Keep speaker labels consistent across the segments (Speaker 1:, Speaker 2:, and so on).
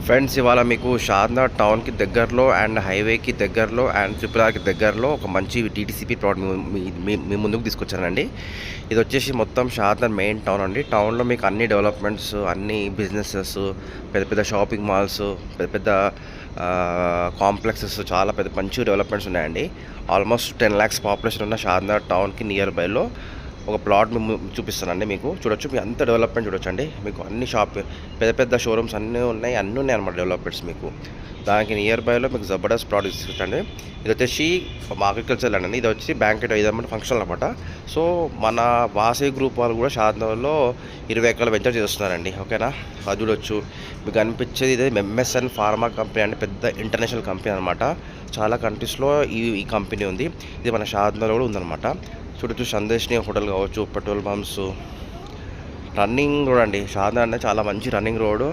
Speaker 1: Friends, ఇవాళ మీకు షాద్నగర్ టౌన్కి దగ్గరలో అండ్ హైవేకి దగ్గరలో అండ్ త్రిపురాకి దగ్గరలో ఒక మంచి టీటీసీపీ ప్లాట్ మీ ముందుకు తీసుకొచ్చానండి. ఇది వచ్చేసి మొత్తం షాద్నగర్ మెయిన్ టౌన్ అండి. టౌన్లో మీకు అన్ని డెవలప్మెంట్స్, అన్ని బిజినెసెస్, పెద్ద పెద్ద షాపింగ్ మాల్స్, పెద్ద పెద్ద కాంప్లెక్సెస్, చాలా పెద్ద మంచి డెవలప్మెంట్స్ ఉన్నాయండి. ఆల్మోస్ట్ 10 lakhs పాపులేషన్ ఉన్న షాద్నగర్ టౌన్కి నియర్ బైలో ఒక ప్లాట్ చూపిస్తానండి. మీకు చూడొచ్చు, మీకు అంత డెవలప్మెంట్ చూడొచ్చు అండి. మీకు అన్ని పెద్ద పెద్ద షోరూమ్స్ అన్నీ ఉన్నాయి అనమాట డెవలప్మెంట్స్. మీకు దానికి నియర్ బైలో మీకు జబర్దస్త్ ప్లాట్ తీసుకొచ్చండి. ఇది వచ్చేసి అగ్రికల్చర్ ల్యాండ్ అండి. ఇది వచ్చి బ్యాంకెట్ ఇదన్నమాట ఫంక్షన్ అనమాట. సో మన వాసవి గ్రూప్ వాళ్ళు కూడా షాద్నగర్లో 20 ఎకరాల వెంచర్ చేస్తున్నారండి. ఓకేనా, అది చూడొచ్చు. మీకు అనిపించేది ఇదే ఎంఎస్ఎన్ ఫార్మా కంపెనీ అంటే పెద్ద ఇంటర్నేషనల్ కంపెనీ అనమాట. చాలా కంట్రీస్లో ఈ కంపెనీ ఉంది. ఇది మన షాద్నగర్లో కూడా ఉందన్నమాట. చూడొచ్చు, సందేశ్ని హోటల్ కావచ్చు, పెట్రోల్ బంప్స్, రన్నింగ్ రోడ్ అండి. షాద్నగర్ అంటే చాలా మంచి రన్నింగ్ రోడ్.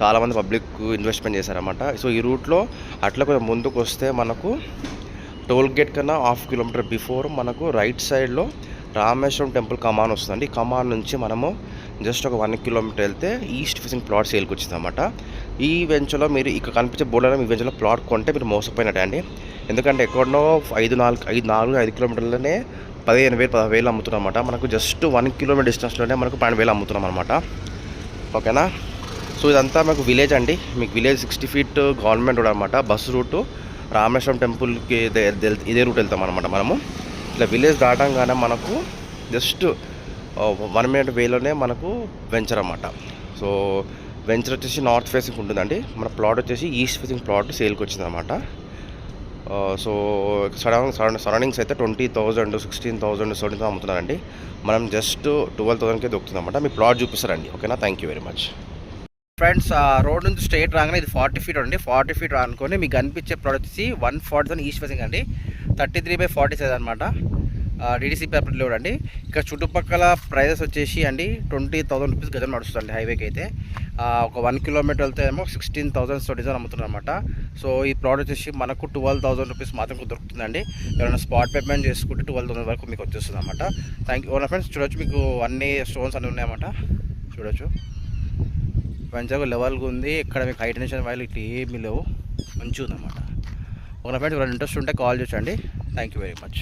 Speaker 1: చాలామంది పబ్లిక్ ఇన్వెస్ట్మెంట్ చేశారన్నమాట. సో ఈ రూట్లో అట్లా కొంచెం ముందుకు వస్తే మనకు టోల్ గేట్ కన్నా 1/2 kilometer బిఫోర్ మనకు రైట్ సైడ్లో రామేశ్వరం టెంపుల్ కమాన్ వస్తుందండి. కమాన్ నుంచి మనము జస్ట్ ఒక 1 kilometer వెళ్తే ఈస్ట్ ఫేసింగ్ ప్లాట్ సేల్కి వచ్చింది అనమాట. ఈ వెంచర్లో మీరు ఇక్కడ కనిపించే బోర్డులో ఈ వెంచర్లో ప్లాట్ కొంటే మీరు మోసపోయినట్టే అండి. ఎందుకంటే ఎక్కడో 5 kilometerలనే 15,000 అమ్ముతున్నాం అనమాట. మనకు జస్ట్ 1 kilometer డిస్టెన్స్లోనే మనకు 12,000 అమ్ముతున్నాం అనమాట. ఓకేనా. సో ఇదంతా మీకు విలేజ్ అండి. మీకు విలేజ్ 60 feet గవర్నమెంట్ రోడ్ అనమాట. బస్సు రూటు రామేశ్వరం టెంపుల్కి ఇదే రూట్ వెళ్తాం అనమాట. మనము ఇట్లా విలేజ్ దాటంగానే మనకు జస్ట్ 1 minute వేలోనే మనకు వెంచర్ అనమాట. సో వెంచర్ వచ్చేసి నార్త్ ఫేసింగ్ ఉంటుందండి. మన ప్లాట్ వచ్చేసి ఈస్ట్ ఫేసింగ్ ప్లాట్ సేల్కి వచ్చింది అనమాట. సో సరౌండింగ్స్ అయితే 20,000, 16,000, 17,000 అమ్ముతున్నారండి. మనం జస్ట్ 12,000కే దొరుకుతుంది అనమాట. మీ ప్లాట్ చూపిస్తారండి. ఓకేనా, thank you very much. Friends, road నుంచి స్ట్రైట్ రాగానే ఇది 40 feet అండి. 40 feet అనుకోని మీకు కనిపించే ప్లాట్ వచ్చేసి 140 ఈస్ట్ ఫేసింగ్ అండి. 33/40 సైజ్ అనమాట. డీటీసీ పేపర్ లోడ్ అండి. ఇక్కడ చుట్టుపక్కల ప్రైజెస్ వచ్చేసి అండి 20,000 రూపీస్ గజం నడుస్తుంది హైవేకి అయితే. ఒక 1 kilometer వెళ్తే ఏమో 16,000 డిజైన్ అమ్ముతున్నారు అనమాట. సో ఈ ప్లాట్ వచ్చేసి మనకు 12,000 రూపీస్ మాత్రం దొరుకుతుందండి. ఎవరైనా స్పాట్ పేమెంట్ చేసుకుంటే 12,000 వరకు మీకు వచ్చేస్తుంది అనమాట. Thank you friends. చూడొచ్చు, మీకు అన్ని స్టోన్స్ అన్నీ ఉన్నాయన్నమాట. చూడొచ్చు, మంచిగా లెవెల్గా ఉంది. ఇక్కడ మీకు హైట్ టెన్షన్ వైల్ ఇట్లా ఏమీ లేవు, మంచిగా ఉందన్నమాట. ఒక ఫ్రెండ్స్ ఎవరైనా ఇంట్రెస్ట్ ఉంటే కాల్ చేయండి. Thank you very much.